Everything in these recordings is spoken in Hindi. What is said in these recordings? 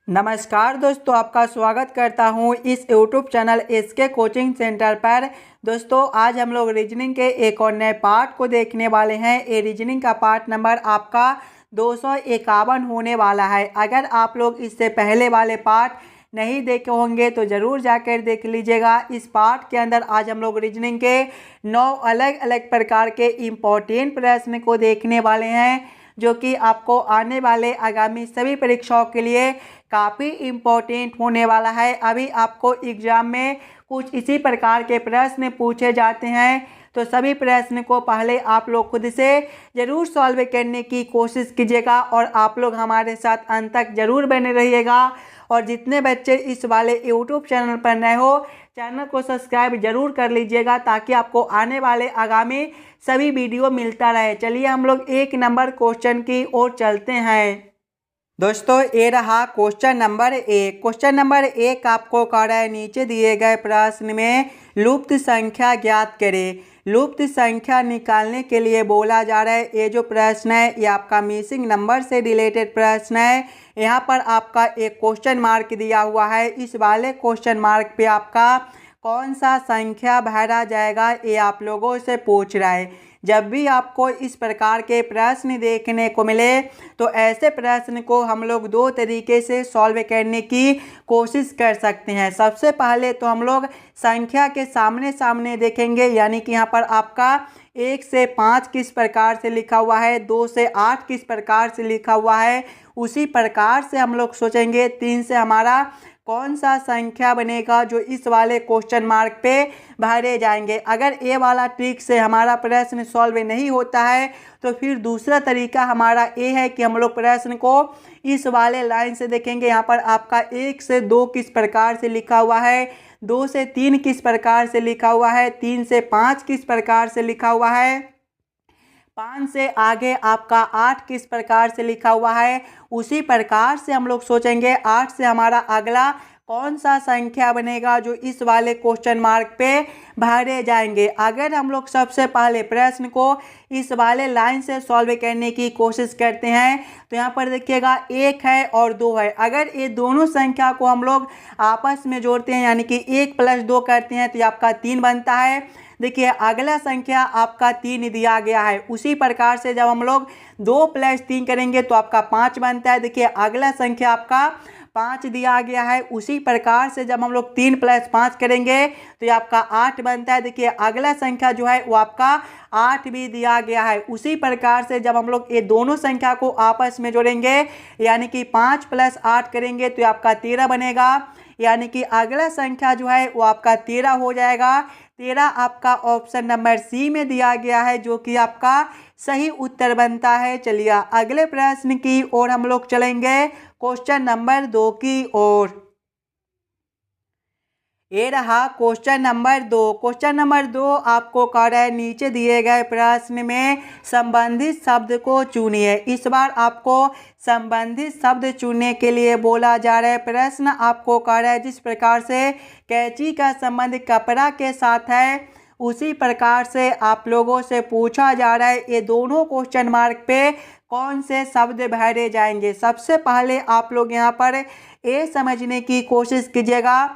नमस्कार दोस्तों, आपका स्वागत करता हूं इस YouTube channel SK coaching centre पर। दोस्तों आज हम लोग रीजनिंग के एक और नए पार्ट को देखने वाले हैं। ये रीजनिंग का पार्ट नंबर आपका 251 होने वाला है। अगर आप लोग इससे पहले वाले पार्ट नहीं देखे होंगे तो ज़रूर जाकर देख लीजिएगा। इस पार्ट के अंदर आज हम लोग रीजनिंग के 9 अलग अलग प्रकार के इम्पोर्टेंट प्रश्न को देखने वाले हैं, जो कि आपको आने वाले आगामी सभी परीक्षाओं के लिए काफ़ी इम्पोर्टेंट होने वाला है। अभी आपको एग्ज़ाम में कुछ इसी प्रकार के प्रश्न पूछे जाते हैं, तो सभी प्रश्न को पहले आप लोग खुद से ज़रूर सॉल्व करने की कोशिश कीजिएगा और आप लोग हमारे साथ अंत तक ज़रूर बने रहिएगा। और जितने बच्चे इस वाले YouTube चैनल पर नए हो, चैनल को सब्सक्राइब जरूर कर लीजिएगा ताकि आपको आने वाले आगामी सभी वीडियो मिलता रहे। चलिए हम लोग एक नंबर क्वेश्चन की ओर चलते हैं। दोस्तों ये रहा क्वेश्चन नंबर 1। क्वेश्चन नंबर 1 आपको कह रहा है नीचे दिए गए प्रश्न में लुप्त संख्या ज्ञात करें। लुप्त संख्या निकालने के लिए बोला जा रहा है। ये जो प्रश्न है ये आपका मिसिंग नंबर से रिलेटेड प्रश्न है। यहाँ पर आपका एक क्वेश्चन मार्क दिया हुआ है। इस वाले क्वेश्चन मार्क पे आपका कौन सा संख्या भरा जाएगा ये आप लोगों से पूछ रहा है। जब भी आपको इस प्रकार के प्रश्न देखने को मिले तो ऐसे प्रश्न को हम लोग दो तरीके से सॉल्व करने की कोशिश कर सकते हैं। सबसे पहले तो हम लोग संख्या के सामने सामने देखेंगे, यानी कि यहाँ पर आपका 1 से 5 किस प्रकार से लिखा हुआ है, 2 से 8 किस प्रकार से लिखा हुआ है, उसी प्रकार से हम लोग सोचेंगे 3 से हमारा कौन सा संख्या बनेगा जो इस वाले क्वेश्चन मार्क पे भरे जाएंगे। अगर ये वाला ट्रिक से हमारा प्रश्न सॉल्व नहीं होता है तो फिर दूसरा तरीका हमारा ये है कि हम लोग प्रश्न को इस वाले लाइन से देखेंगे। यहाँ पर आपका 1 से 2 किस प्रकार से लिखा हुआ है, 2 से 3 किस प्रकार से लिखा हुआ है, 3 से 5 किस प्रकार से लिखा हुआ है, 5 से आगे आपका 8 किस प्रकार से लिखा हुआ है। उसी प्रकार से हम लोग सोचेंगे 8 से हमारा अगला कौन सा संख्या बनेगा जो इस वाले क्वेश्चन मार्क पे भरे जाएंगे। अगर हम लोग सबसे पहले प्रश्न को इस वाले लाइन से सॉल्व करने की कोशिश करते हैं तो यहाँ पर देखिएगा 1 है और 2 है। अगर ये दोनों संख्या को हम लोग आपस में जोड़ते हैं, यानी कि 1 + 2 करते हैं तो ये आपका 3 बनता है। देखिए अगला संख्या आपका 3 दिया गया है। उसी प्रकार से जब हम लोग 2 + 3 करेंगे तो आपका 5 बनता है। देखिए अगला संख्या आपका 5 दिया गया है। उसी प्रकार से जब हम लोग 3 + 5 करेंगे तो ये आपका 8 बनता है। देखिए अगला संख्या जो है वो आपका 8 भी दिया गया है। उसी प्रकार से जब हम लोग ये दोनों संख्या को आपस में जोड़ेंगे, यानी कि 5 + 8 करेंगे तो ये आपका 13 बनेगा। यानी कि अगला संख्या जो है वो आपका 13 हो जाएगा। 13 आपका ऑप्शन नंबर सी में दिया गया है, जो कि आपका सही उत्तर बनता है। चलिए अगले प्रश्न की ओर हम लोग चलेंगे, क्वेश्चन नंबर 2 की ओर। ये रहा क्वेश्चन नंबर 2। क्वेश्चन नंबर 2 आपको कह रहा है नीचे दिए गए प्रश्न में संबंधित शब्द को चुनिए। इस बार आपको संबंधित शब्द चुनने के लिए बोला जा रहा है। प्रश्न आपको कह रहा है जिस प्रकार से कैंची का संबंध कपड़ा के साथ है, उसी प्रकार से आप लोगों से पूछा जा रहा है ये दोनों क्वेश्चन मार्क पे कौन से शब्द भरे जाएंगे। सबसे पहले आप लोग यहाँ पर ये समझने की कोशिश कीजिएगा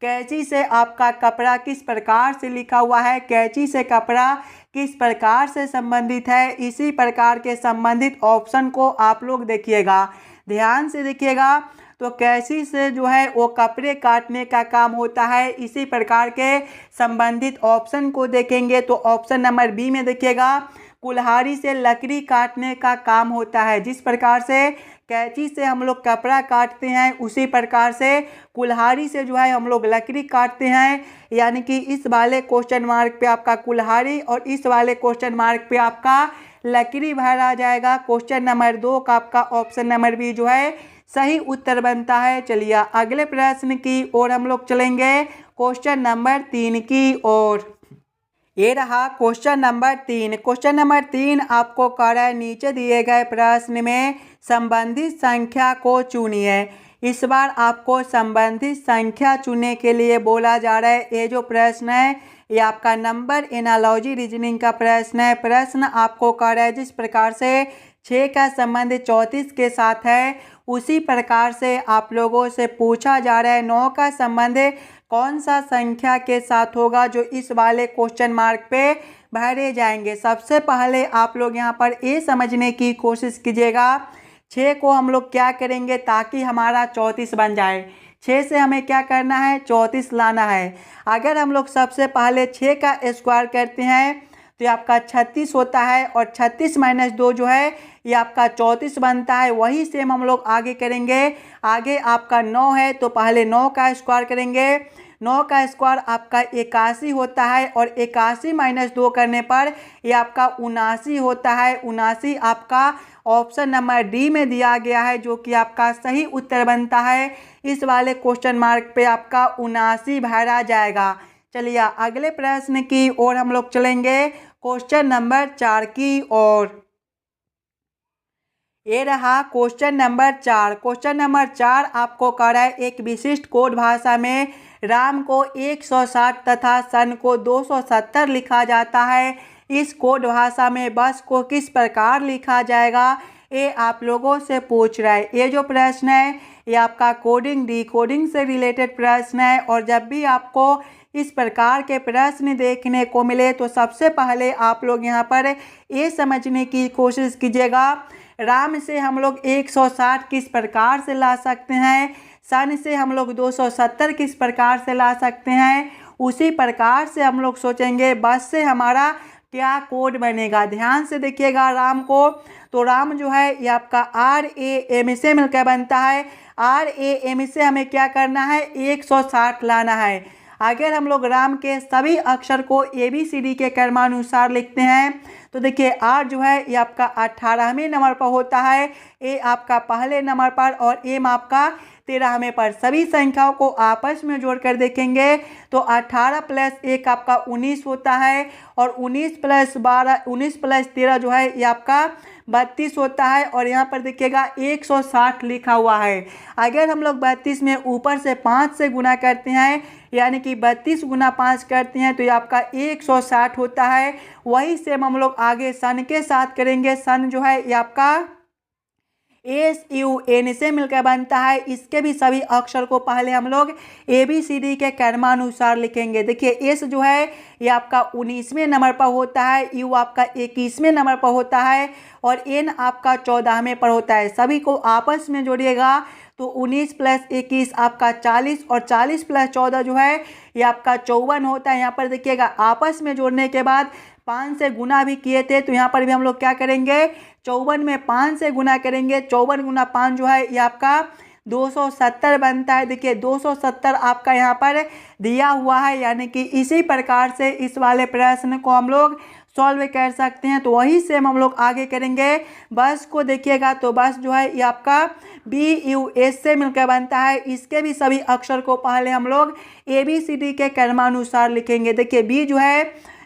कैंची से आपका कपड़ा किस प्रकार से लिखा हुआ है, कैंची से कपड़ा किस प्रकार से संबंधित है। इसी प्रकार के संबंधित ऑप्शन को आप लोग देखिएगा, ध्यान से देखिएगा। तो कैंची से जो है वो कपड़े काटने का काम होता है। इसी प्रकार के संबंधित ऑप्शन को देखेंगे तो ऑप्शन नंबर बी में देखिएगा कुल्हाड़ी से लकड़ी काटने का काम होता है। जिस प्रकार से कैंची से हम लोग कपड़ा काटते हैं, उसी प्रकार से कुल्हाड़ी से जो है हम लोग लकड़ी काटते हैं। यानी कि इस वाले क्वेश्चन मार्क पे आपका कुल्हाड़ी और इस वाले क्वेश्चन मार्क पे आपका लकड़ी भरा जाएगा। क्वेश्चन नंबर 2 का आपका ऑप्शन नंबर बी जो है सही उत्तर बनता है। चलिए अगले प्रश्न की ओर हम लोग चलेंगे, क्वेश्चन नंबर 3 की ओर। ये रहा क्वेश्चन नंबर 3। क्वेश्चन नंबर 3 आपको कह रहा है नीचे दिए गए प्रश्न में संबंधित संख्या को चुनिए। इस बार आपको संबंधित संख्या चुनने के लिए बोला जा रहा है। ये जो प्रश्न है ये आपका नंबर एनालॉजी रीजनिंग का प्रश्न है। प्रश्न आपको कह रहा है जिस प्रकार से 6 का संबंध 34 के साथ है, उसी प्रकार से आप लोगों से पूछा जा रहा है 9 का संबंध कौन सा संख्या के साथ होगा जो इस वाले क्वेश्चन मार्क पे भरे जाएंगे। सबसे पहले आप लोग यहाँ पर ये समझने की कोशिश कीजिएगा 6 को हम लोग क्या करेंगे ताकि हमारा 34 बन जाए। 6 से हमें क्या करना है 34 लाना है। अगर हम लोग सबसे पहले 6 का स्क्वायर करते हैं तो ये आपका 36 होता है और 36 माइनस 2 जो है ये आपका 34 बनता है। वही सेम हम लोग आगे करेंगे। आगे आपका 9 है तो पहले 9 का स्क्वायर करेंगे। 9 का स्क्वायर आपका 81 होता है और 81 माइनस 2 करने पर ये आपका 79 होता है। 79 आपका ऑप्शन नंबर डी में दिया गया है जो कि आपका सही उत्तर बनता है। इस वाले क्वेश्चन मार्क पे आपका 79 भरा जाएगा। चलिए अगले प्रश्न की ओर हम लोग चलेंगे, क्वेश्चन नंबर 4 की ओर। ये रहा क्वेश्चन नंबर 4। क्वेश्चन नंबर 4 आपको कह रहा है एक विशिष्ट कोड भाषा में राम को 160 तथा सन को 270 लिखा जाता है। इस कोड भाषा में बस को किस प्रकार लिखा जाएगा, ये आप लोगों से पूछ रहा है। ये जो प्रश्न है ये आपका कोडिंग डिकोडिंग से रिलेटेड प्रश्न है और जब भी आपको इस प्रकार के प्रश्न देखने को मिले तो सबसे पहले आप लोग यहाँ पर ये समझने की कोशिश कीजिएगा राम से हम लोग 160 किस प्रकार से ला सकते हैं, सन से हम लोग 270 किस प्रकार से ला सकते हैं। उसी प्रकार से हम लोग सोचेंगे बस से हमारा क्या कोड बनेगा। ध्यान से देखिएगा राम को, तो राम जो है ये आपका RAM से मिलकर बनता है। RAM से हमें क्या करना है 160 लाना है। अगर हम लोग राम के सभी अक्षर को ABCD के क्रमानुसार लिखते हैं तो देखिए R जो है ये आपका 18वें नंबर पर होता है, A आपका पहले नंबर पर और M आपका 13वें पर। सभी संख्याओं को आपस में जोड़कर देखेंगे तो 18 प्लस 1 आपका 19 होता है और 19 प्लस 13 जो है ये आपका 32 होता है और यहाँ पर देखिएगा 160 लिखा हुआ है। अगर हम लोग 32 में ऊपर से 5 से गुना करते हैं यानी कि 32 गुना 5 करते हैं तो ये आपका 160 होता है। वही सेम हम लोग आगे सन के साथ करेंगे। सन जो है ये आपका SUN से मिलकर बनता है। इसके भी सभी अक्षर को पहले हम लोग ABCD के क्रमानुसार लिखेंगे। देखिए S जो है ये आपका 19वें नंबर पर होता है, U आपका 21वें नंबर पर होता है और N आपका 14वें पर होता है। सभी को आपस में जोड़िएगा तो 19 प्लस 21 आपका 40 और 40 प्लस 14 जो है ये आपका 54 होता है। यहाँ पर देखिएगा आपस में जोड़ने के बाद 5 से गुना भी किए थे तो यहाँ पर भी हम लोग क्या करेंगे 54 में 5 से गुना करेंगे। 54 गुना 5 जो है ये आपका 270 बनता है। देखिए 270 आपका यहाँ पर दिया हुआ है, यानी कि इसी प्रकार से इस वाले प्रश्न को हम लोग सॉल्व कर सकते हैं। तो वही सेम हम लोग आगे करेंगे। बस को देखिएगा तो बस जो है ये आपका BUS से मिलकर बनता है। इसके भी सभी अक्षर को पहले हम लोग ABCD के क्रमानुसार लिखेंगे। देखिए B जो है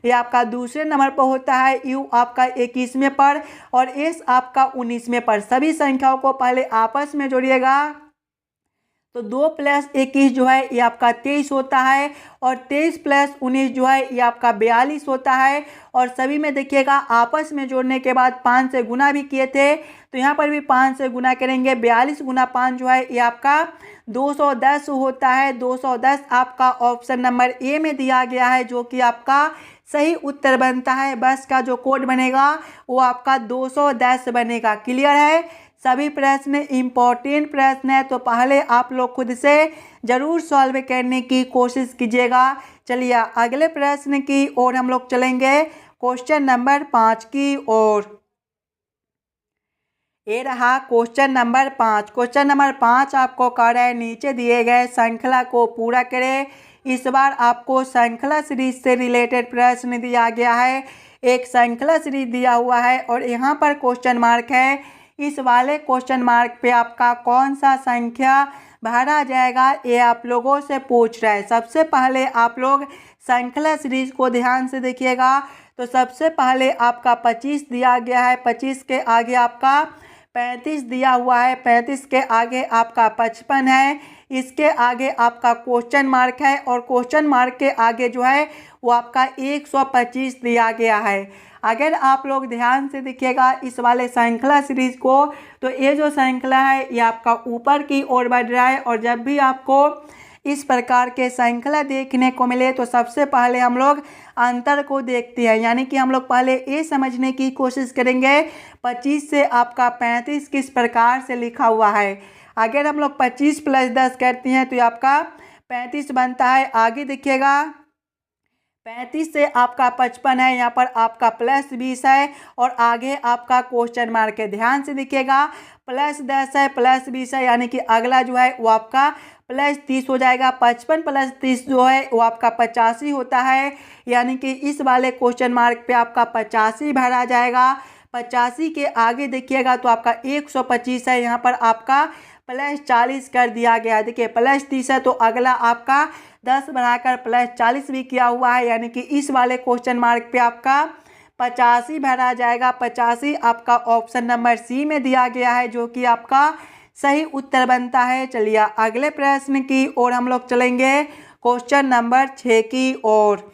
ये आपका दूसरे नंबर पर होता है, U आपका 21वें पर और S आपका 19वें पर। सभी संख्याओं को पहले आपस में जोड़िएगा तो 2 प्लस 21 जो है ये आपका 23 होता है और 23 प्लस 19 जो है ये आपका 42 होता है। और सभी में देखिएगा आपस में जोड़ने के बाद 5 से गुना भी किए थे तो यहाँ पर भी 5 से गुना करेंगे। 42 गुना 5 जो है ये आपका 210 होता है। 210 आपका ऑप्शन नंबर A में दिया गया है जो कि आपका सही उत्तर बनता है। बस का जो कोड बनेगा वो आपका 210 बनेगा। क्लियर है। सभी प्रश्न इम्पोर्टेंट प्रश्न है तो पहले आप लोग खुद से ज़रूर सॉल्व करने की कोशिश कीजिएगा। चलिए अगले प्रश्न की ओर हम लोग चलेंगे, क्वेश्चन नंबर 5 की ओर। ये रहा क्वेश्चन नंबर 5। क्वेश्चन नंबर 5 आपको कह रहा है नीचे दिए गए श्रृंखला को पूरा करें। इस बार आपको श्रृंखला सीरीज से रिलेटेड प्रश्न दिया गया है। एक श्रृंखला सीरीज दिया हुआ है और यहाँ पर क्वेश्चन मार्क है। इस वाले क्वेश्चन मार्क पे आपका कौन सा संख्या भरा जाएगा ये आप लोगों से पूछ रहा है। सबसे पहले आप लोग श्रृंखला सीरीज को ध्यान से देखिएगा तो सबसे पहले आपका 25 दिया गया है, 25 के आगे आपका 35 दिया हुआ है, 35 के आगे आपका 55 है, इसके आगे आपका क्वेश्चन मार्क है और क्वेश्चन मार्क के आगे जो है वो आपका 125 दिया गया है। अगर आप लोग ध्यान से देखिएगा इस वाले श्रृंखला सीरीज को, तो ये जो श्रृंखला है ये आपका ऊपर की ओर बढ़ रहा है। और जब भी आपको इस प्रकार के श्रृंखला देखने को मिले तो सबसे पहले हम लोग अंतर को देखते हैं, यानी कि हम लोग पहले ये समझने की कोशिश करेंगे 25 से आपका 35 किस प्रकार से लिखा हुआ है। अगर हम लोग 25 + 10 करते हैं तो ये आपका 35 बनता है। आगे देखिएगा 35 से आपका 55 है, यहाँ पर आपका +20 है और आगे आपका क्वेश्चन मार्क है। ध्यान से देखिएगा +10 है, +20 है, यानी कि अगला जो है वो आपका +30 हो जाएगा। 55 + 30 जो है वो आपका 85 होता है, यानी कि इस वाले क्वेश्चन मार्क पे आपका 85 भरा जाएगा। 85 के आगे देखिएगा तो आपका 125 है, यहाँ पर आपका +40 कर दिया गया। देखिए +30 है तो अगला आपका 10 बढ़ाकर +40 भी किया हुआ है, यानी कि इस वाले क्वेश्चन मार्क पे आपका 85 भरा जाएगा। 85 आपका ऑप्शन नंबर सी में दिया गया है, जो कि आपका सही उत्तर बनता है। चलिए अगले प्रश्न की ओर हम लोग चलेंगे, क्वेश्चन नंबर 6 की ओर।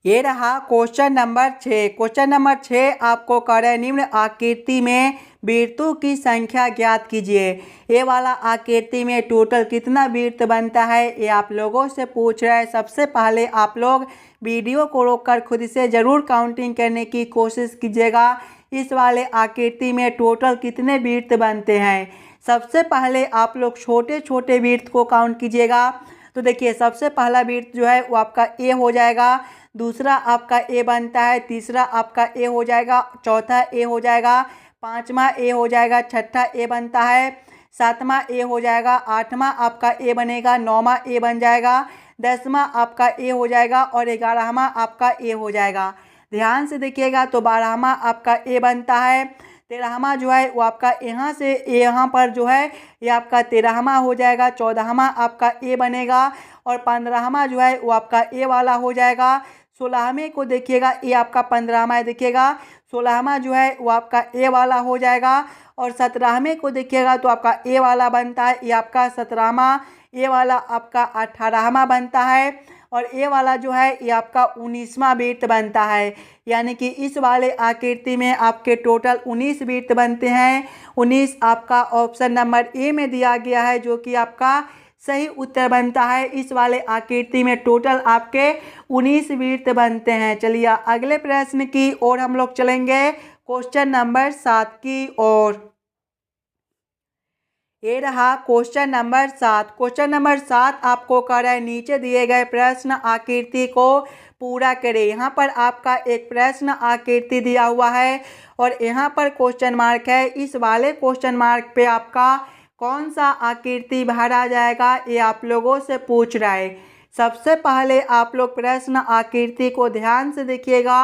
ये रहा क्वेश्चन नंबर 6। क्वेश्चन नंबर 6 आपको कह रहे हैं निम्न आकृति में वृत्तों की संख्या ज्ञात कीजिए। ये वाला आकृति में टोटल कितना वृत्त बनता है ये आप लोगों से पूछ रहा है। सबसे पहले आप लोग वीडियो को रोककर खुद से ज़रूर काउंटिंग करने की कोशिश कीजिएगा, इस वाले आकृति में टोटल कितने वृत्त बनते हैं। सबसे पहले आप लोग छोटे छोटे वृत्त को काउंट कीजिएगा। तो देखिए सबसे पहला वृत्त जो है वो आपका ए हो जाएगा, दूसरा आपका ए बनता है, तीसरा आपका ए हो जाएगा, चौथा ए हो जाएगा, पांचवा ए हो जाएगा, छठा ए बनता है, सातवां ए हो जाएगा, आठवां आपका ए बनेगा, नौवां ए बन जाएगा, 10वां आपका ए हो जाएगा और 11वां आपका ए हो जाएगा। ध्यान से देखिएगा तो 12वां आपका ए बनता है, 13वां जो है वो आपका यहाँ से यहाँ पर जो है ये आपका 13वां हो जाएगा, 14वां आपका ए बनेगा और 15वां जो है वो आपका ए वाला हो जाएगा। 16वें को देखिएगा ये आपका 15वां देखिएगा, 16वां जो है वो आपका ए वाला हो जाएगा और 17वें को देखिएगा तो आपका ए वाला बनता है, ये आपका 17वां, ए वाला आपका 18वां बनता है और ए वाला जो है ये आपका 19वां वृत्त बनता है। यानी कि इस वाले आकृति में आपके टोटल 19 वृत्त बनते हैं। 19 आपका ऑप्शन नंबर ए में दिया गया है, जो कि आपका सही उत्तर बनता है। इस वाले आकृति में टोटल आपके 19 वृत्त बनते हैं। चलिए अगले प्रश्न की ओर हम लोग चलेंगे, क्वेश्चन नंबर 7 की ओर। ये रहा क्वेश्चन नंबर 7। क्वेश्चन नंबर 7 आपको कह रहा है नीचे दिए गए प्रश्न आकृति को पूरा करें। यहाँ पर आपका एक प्रश्न आकृति दिया हुआ है और यहाँ पर क्वेश्चन मार्क है। इस वाले क्वेश्चन मार्क पे आपका कौन सा आकृति भरा जाएगा ये आप लोगों से पूछ रहा है। सबसे पहले आप लोग प्रश्न आकृति को ध्यान से देखिएगा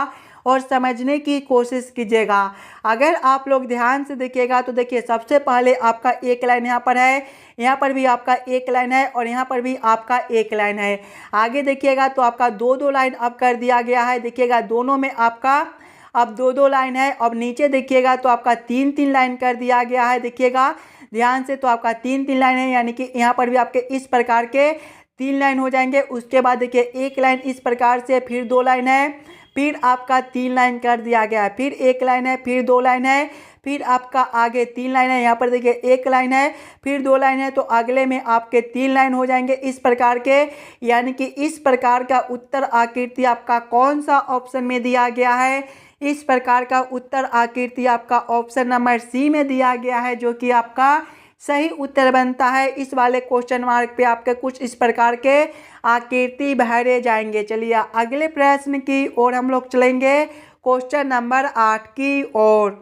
और समझने की कोशिश कीजिएगा। अगर आप लोग ध्यान से देखिएगा तो देखिए सबसे पहले आपका एक लाइन यहाँ पर है, यहाँ पर भी आपका एक लाइन है और यहाँ पर भी आपका एक लाइन है। आगे देखिएगा तो आपका दो दो लाइन अब कर दिया गया है। देखिएगा दोनों में आपका अब दो दो लाइन है। अब नीचे देखिएगा तो आपका तीन तीन लाइन कर दिया गया है। देखिएगा ध्यान से तो आपका तीन तीन लाइन है, यानी कि यहाँ पर भी आपके इस प्रकार के तीन लाइन हो जाएंगे। उसके बाद देखिए एक लाइन इस प्रकार से, फिर दो लाइन है, फिर आपका तीन लाइन कर दिया गया है, फिर एक लाइन है, फिर दो लाइन है, फिर आपका आगे तीन लाइन है। यहाँ पर देखिए एक लाइन है, फिर दो लाइन है, तो अगले में आपके तीन लाइन हो जाएंगे इस प्रकार के। यानी कि इस प्रकार का उत्तर आकृति आपका कौन सा ऑप्शन में दिया गया है। इस प्रकार का उत्तर आकृति आपका ऑप्शन नंबर सी में दिया गया है, जो कि आपका सही उत्तर बनता है। इस वाले क्वेश्चन मार्क पे आपके कुछ इस प्रकार के आकृति भरे जाएंगे। चलिए अगले प्रश्न की ओर हम लोग चलेंगे, क्वेश्चन नंबर 8 की ओर।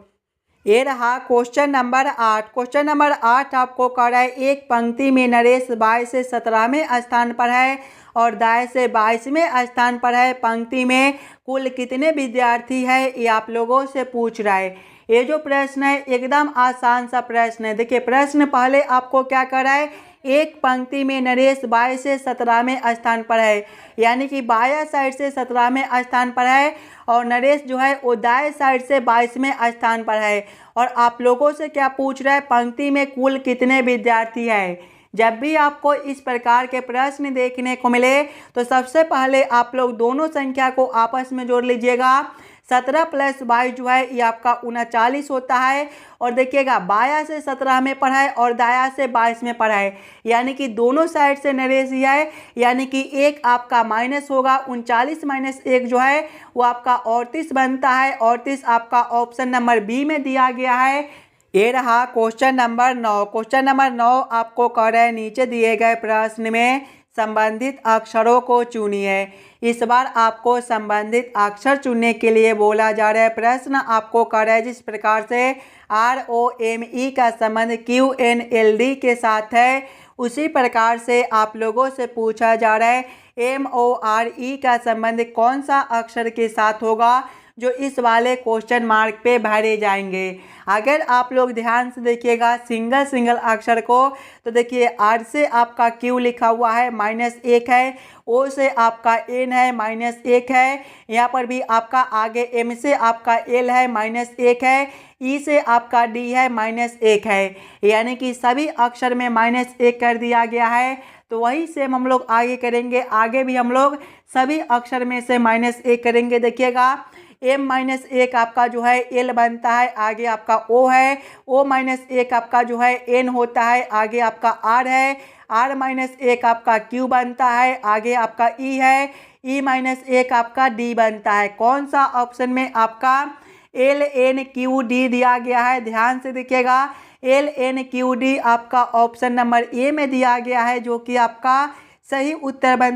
ये रहा क्वेश्चन नंबर 8। क्वेश्चन नंबर 8 आपको कह रहा है एक पंक्ति में नरेश 22 से 17वें स्थान पर है और दाएं से 22वें स्थान पर है। पंक्ति में कुल कितने विद्यार्थी है ये आप लोगों से पूछ रहा है। ये जो प्रश्न है एकदम आसान सा प्रश्न है। देखिए प्रश्न पहले आपको क्या कर रहा है, एक पंक्ति में नरेश 22 से 17वें स्थान पर है, यानी कि बायां साइड से 17वें स्थान पर है और नरेश जो है वो दाएं साइड से 22वें स्थान पर है। और आप लोगों से क्या पूछ रहा है, पंक्ति में कुल कितने विद्यार्थी हैं। जब भी आपको इस प्रकार के प्रश्न देखने को मिले तो सबसे पहले आप लोग दोनों संख्या को आपस में जोड़ लीजिएगा। 17 प्लस 22 जो है ये आपका 39 होता है। और देखिएगा बाया से 17 में पढ़ा है और दाया से 22 में पढ़ा है, यानी कि दोनों साइड से नरेश दिया है, यानी कि एक आपका माइनस होगा। 39 माइनस 1 जो है वो आपका 38 बनता है। 38 आपका ऑप्शन नंबर बी में दिया गया है। ये रहा क्वेश्चन नंबर 9। क्वेश्चन नंबर 9 आपको कह रहे हैं नीचे दिए गए प्रश्न में संबंधित अक्षरों को चुनिए। इस बार आपको संबंधित अक्षर चुनने के लिए बोला जा रहा है। प्रश्न आपको कह रहा है जिस प्रकार से ROME का संबंध QNLD के साथ है, उसी प्रकार से आप लोगों से पूछा जा रहा है MORE का संबंध कौन सा अक्षर के साथ होगा, जो इस वाले क्वेश्चन मार्क पे भरे जाएंगे। अगर आप लोग ध्यान से देखिएगा सिंगल अक्षर को, तो देखिए R से आपका Q लिखा हुआ है -1 है, O से आपका N है -1 है, यहाँ पर भी आपका आगे M से आपका L है -1 है, E से आपका D है -1 है, यानी कि सभी अक्षर में -1 कर दिया गया है। तो वही सेम हम लोग आगे करेंगे। आगे भी हम लोग सभी अक्षर में से -1 करेंगे। देखिएगा M-1 आपका जो है L बनता है, आगे आपका O है, O-1 आपका जो है N होता है, आगे आपका R है, R-1 आपका Q बनता है, आगे आपका E है, E-1 आपका D बनता है। कौन सा ऑप्शन में आपका LNQD दिया गया है, ध्यान से देखिएगा। LNQD आपका ऑप्शन नंबर ए में दिया गया है, जो कि आपका सही उत्तर बन